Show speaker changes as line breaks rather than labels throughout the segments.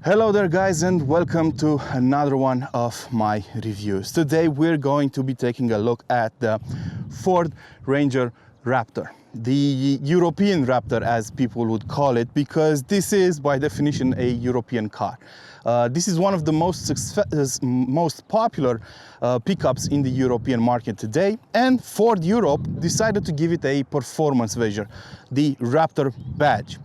Hello there guys, and welcome to another one of my reviews. Today we're going to be taking a look at the Ford Ranger Raptor, the European Raptor as people would call it, because this is by definition a European car. This is one of the most popular pickups in the European market today, and Ford Europe decided to give it a performance measure, the Raptor badge.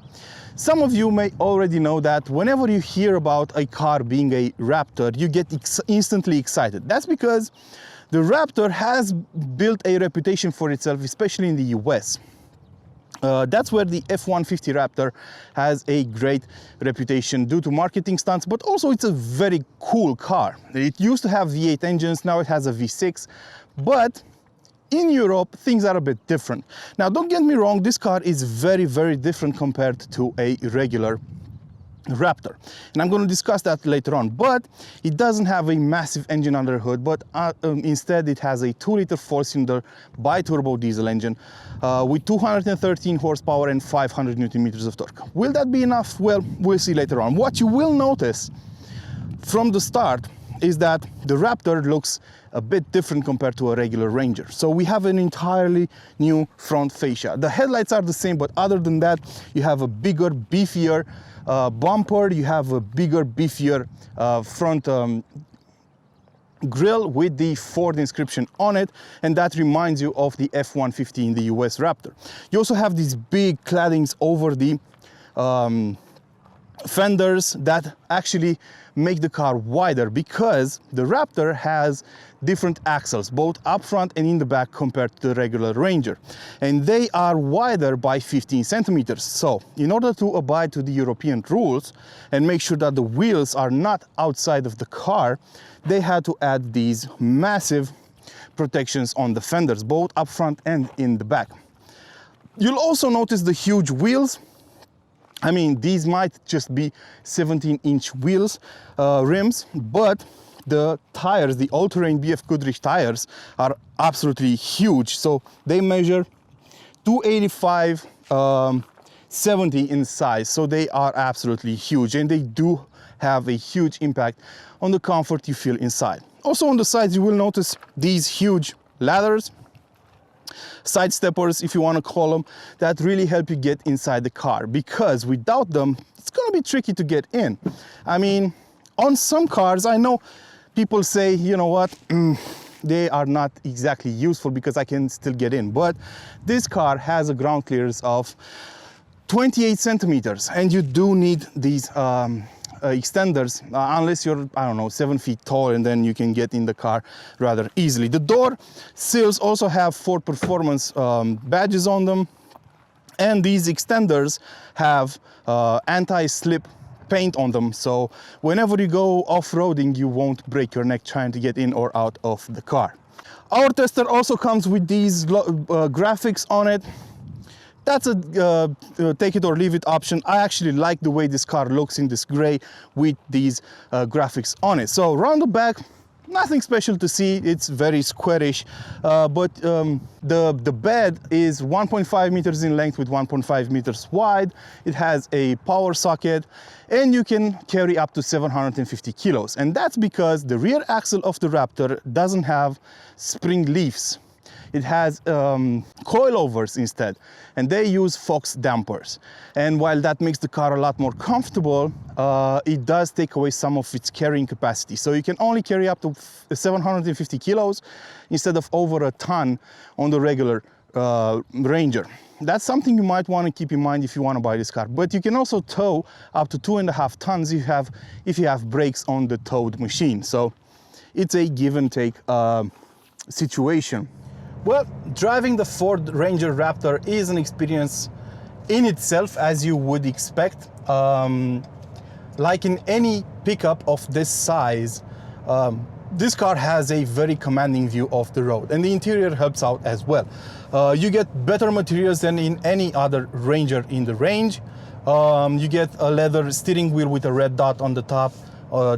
Some of you may already know that whenever you hear about a car being a Raptor, you get instantly excited. That's because the Raptor has built a reputation for itself, especially in the US. That's where the F-150 Raptor has a great reputation due to marketing stunts, but also it's a very cool car. It used to have V8 engines, now it has a V6, but in Europe, things are a bit different. Now, don't get me wrong, this car is very, very different compared to a regular Raptor. And I'm going to discuss that later on, but it doesn't have a massive engine under the hood, but instead it has a 2-liter 4-cylinder bi-turbo diesel engine with 213 horsepower and 500 Newton meters of torque. Will that be enough? Well, we'll see later on. What you will notice from the start is that the Raptor looks a bit different compared to a regular Ranger. So we have an entirely new front fascia. The headlights are the same, but other than that, you have a bigger, beefier bumper, you have a bigger, beefier front grille with the Ford inscription on it, and that reminds you of the F-150 in the US Raptor. You also have these big claddings over the fenders that actually make the car wider, because the Raptor has different axles both up front and in the back compared to the regular Ranger, and they are wider by 15 centimeters. So in order to abide to the European rules and make sure that the wheels are not outside of the car, they had to add these massive protections on the fenders both up front and in the back. You'll also notice the huge wheels. I mean, these might just be 17-inch wheels, rims, but the tires, the all-terrain BF Goodrich tires, are absolutely huge. So they measure 285, 70 in size. So they are absolutely huge, and they do have a huge impact on the comfort you feel inside. Also on the sides, you will notice these huge ladders, side steppers, if you want to call them, that really help you get inside the car, because without them it's going to be tricky to get in. I mean, on some cars, I know people say, you know what, they are not exactly useful because I can still get in, but this car has a ground clearance of 28 centimeters, and you do need these extenders, unless you're, I don't know, 7 feet tall, and then you can get in the car rather easily. The door sills also have Ford Performance badges on them, and these extenders have anti-slip paint on them, so whenever you go off-roading, you won't break your neck trying to get in or out of the car. Our tester also comes with these graphics on it. That's a take it or leave it option. I actually like the way this car looks in this gray with these graphics on it. So around the back, nothing special to see. It's very squarish, but the bed is 1.5 meters in length with 1.5 meters wide. It has a power socket, and you can carry up to 750 kilos. And that's because the rear axle of the Raptor doesn't have spring leaves. It has coilovers instead, and they use Fox dampers. And while that makes the car a lot more comfortable, it does take away some of its carrying capacity. So you can only carry up to 750 kilos instead of over a ton on the regular Ranger. That's something you might want to keep in mind if you want to buy this car. But you can also tow up to 2.5 tons if you have brakes on the towed machine. So it's a give and take situation. Well, driving the Ford Ranger Raptor is an experience in itself, as you would expect. Like in any pickup of this size, this car has a very commanding view of the road, and the interior helps out as well. You get better materials than in any other Ranger in the range. You get a leather steering wheel with a red dot on the top,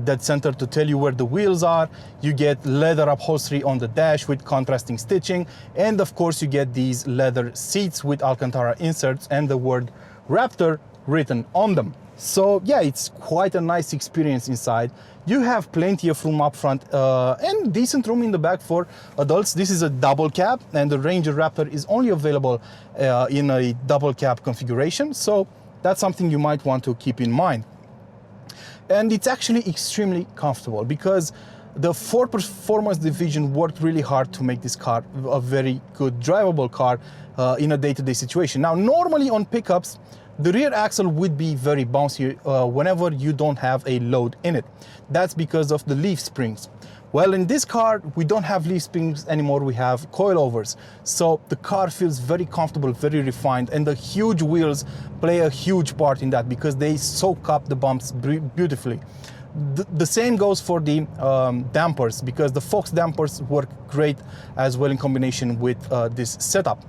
dead center to tell you where the wheels are. You get leather upholstery on the dash with contrasting stitching, and of course you get these leather seats with Alcantara inserts and the word Raptor written on them. So yeah, it's quite a nice experience inside. You have plenty of room up front and decent room in the back for adults. This is a double cab, and the Ranger Raptor is only available in a double cab configuration. So that's something you might want to keep in mind. And it's actually extremely comfortable because the Ford Performance Division worked really hard to make this car a very good drivable car in a day-to-day situation. Now, normally on pickups, the rear axle would be very bouncy whenever you don't have a load in it. That's because of the leaf springs. Well, in this car, we don't have leaf springs anymore, we have coilovers. So the car feels very comfortable, very refined, and the huge wheels play a huge part in that because they soak up the bumps beautifully. The same goes for the dampers, because the Fox dampers work great as well in combination with this setup.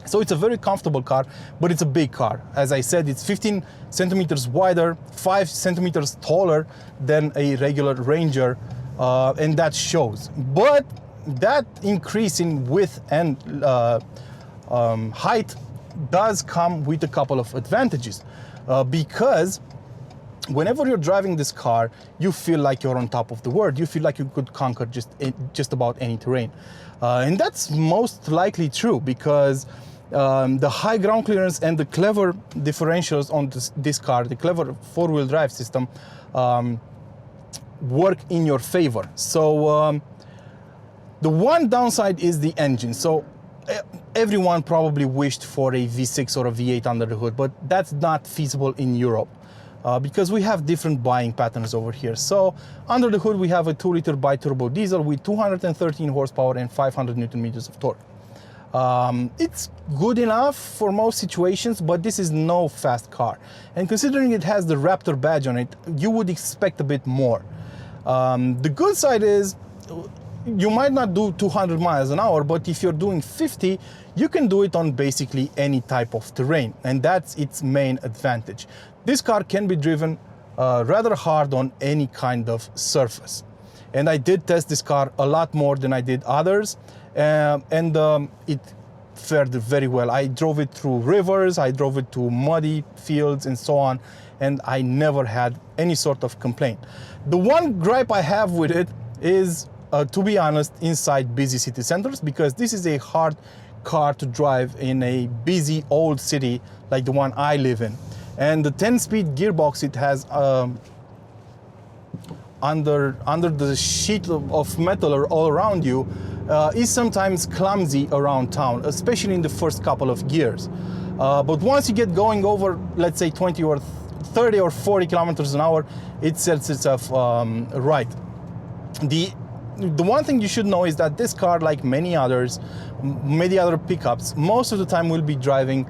So it's a very comfortable car, but it's a big car. As I said, it's 15 centimeters wider, 5 centimeters taller than a regular Ranger, and that shows. But that increase in width and height does come with a couple of advantages, because whenever you're driving this car, you feel like you're on top of the world. You feel like you could conquer just about any terrain. And that's most likely true because the high ground clearance and the clever differentials on this car, the clever four-wheel drive system, work in your favor. So the one downside is the engine. So everyone probably wished for a V6 or a V8 under the hood, but that's not feasible in Europe. Because we have different buying patterns over here. So under the hood, we have a 2-liter bi-turbo diesel with 213 horsepower and 500 Newton meters of torque. It's good enough for most situations, but this is no fast car. And considering it has the Raptor badge on it, you would expect a bit more. The good side is you might not do 200 miles an hour, but if you're doing 50, you can do it on basically any type of terrain, and that's its main advantage. This car can be driven rather hard on any kind of surface. And I did test this car a lot more than I did others, and it fared very well. I drove it through rivers, I drove it to muddy fields and so on, and I never had any sort of complaint. The one gripe I have with it is, to be honest, inside busy city centers, because this is a hard car to drive in a busy old city like the one I live in. And the 10-speed gearbox it has under the sheet of metal all around you is sometimes clumsy around town, especially in the first couple of gears. But once you get going over, let's say 20 or 30 or 40 kilometers an hour, it sets itself right. The one thing you should know is that this car, like many other pickups, most of the time will be driving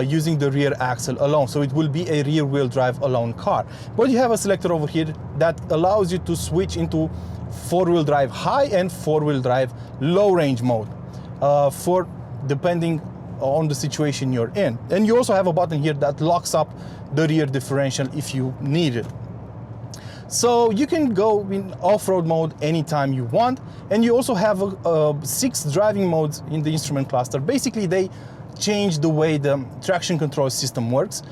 using the rear axle alone. So it will be a rear wheel drive alone car. But you have a selector over here that allows you to switch into four-wheel drive high and four-wheel drive low range mode for depending on the situation you're in. And you also have a button here that locks up the rear differential if you need it. So you can go in off-road mode anytime you want, and you also have 6 driving modes in the instrument cluster. Basically, they change the way the traction control system works.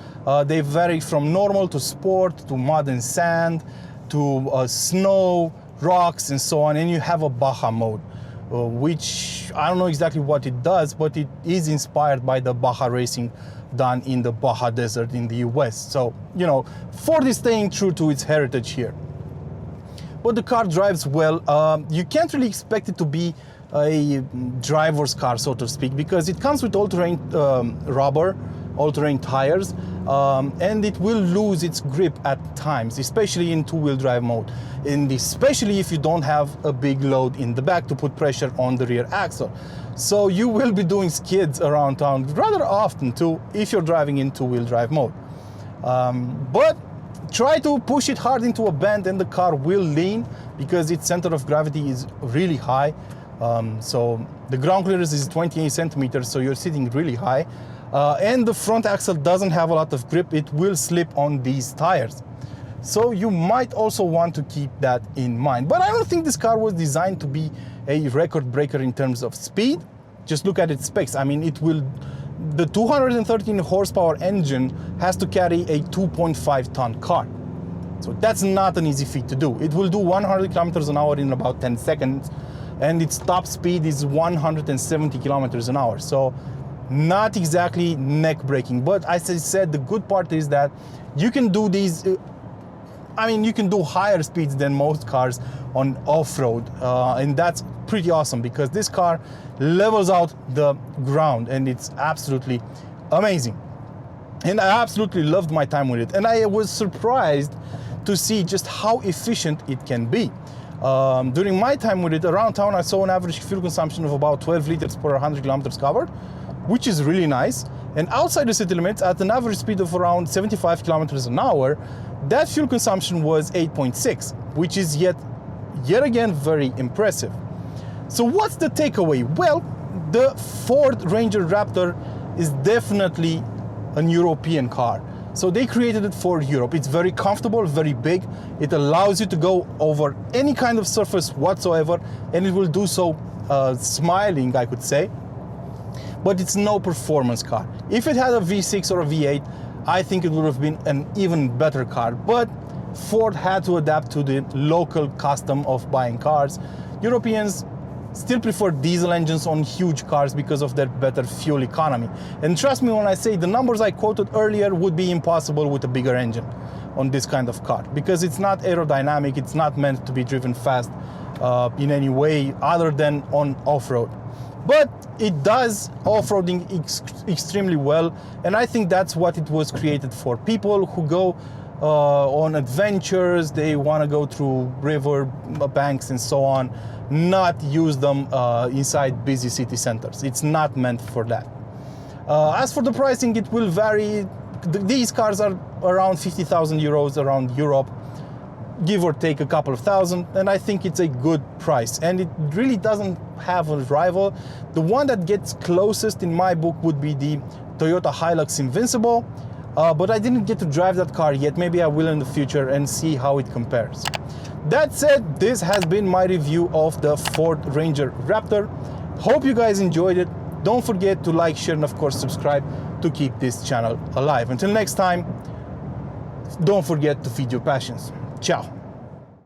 They vary from normal to sport to mud and sand to snow, rocks, and so on. And you have a Baja mode, which I don't know exactly what it does, but it is inspired by the Baja racing done in the Baja Desert in the US. So, you know, Ford is staying true to its heritage here. But the car drives well. You can't really expect it to be a driver's car, so to speak, because it comes with all-terrain rubber, all-terrain tires, and it will lose its grip at times, especially in two-wheel drive mode, and especially if you don't have a big load in the back to put pressure on the rear axle. So you will be doing skids around town rather often too if you're driving in two-wheel drive mode. But try to push it hard into a bend and the car will lean because its center of gravity is really high. So the ground clearance is 28 centimeters, so you're sitting really high. And the front axle doesn't have a lot of grip. It will slip on these tires. So you might also want to keep that in mind. But I don't think this car was designed to be a record breaker in terms of speed. Just look at its specs. I mean, it will the 213 horsepower engine has to carry a 2.5 ton car. So that's not an easy feat to do. It will do 100 kilometers an hour in about 10 seconds, and its top speed is 170 kilometers an hour. So not exactly neck breaking, but as I said, the good part is that you can do these, you can do higher speeds than most cars on off-road, and that's pretty awesome because this car levels out the ground and it's absolutely amazing. And I absolutely loved my time with it, and I was surprised to see just how efficient it can be. During my time with it around town, I saw an average fuel consumption of about 12 liters per 100 kilometers covered, which is really nice. And outside the city limits, at an average speed of around 75 kilometers an hour, that fuel consumption was 8.6, which is yet again very impressive. So what's the takeaway? Well, the Ford Ranger Raptor is definitely a European car. So they created it for Europe. It's very comfortable, very big. It allows you to go over any kind of surface whatsoever, and it will do so smiling, I could say. But it's no performance car. If it had a V6 or a V8, I think it would have been an even better car. But Ford had to adapt to the local custom of buying cars. Europeans still prefer diesel engines on huge cars because of their better fuel economy. And trust me when I say the numbers I quoted earlier would be impossible with a bigger engine on this kind of car, because it's not aerodynamic, it's not meant to be driven fast in any way other than on off-road. But it does off-roading extremely well, and I think that's what it was created for. People who go on adventures, they want to go through river banks and so on, not use them inside busy city centers. It's not meant for that. As for the pricing, it will vary. These cars are around 50,000 euros around Europe, give or take a couple of thousand, and I think it's a good price. And it really doesn't have a rival. The one that gets closest in my book would be the Toyota Hilux Invincible, but I didn't get to drive that car yet. Maybe I will in the future and see how it compares. That said, this has been my review of the Ford Ranger Raptor. Hope you guys enjoyed it. Don't forget to like, share, and of course subscribe to keep this channel alive. Until next time, don't forget to feed your passions. Ciao.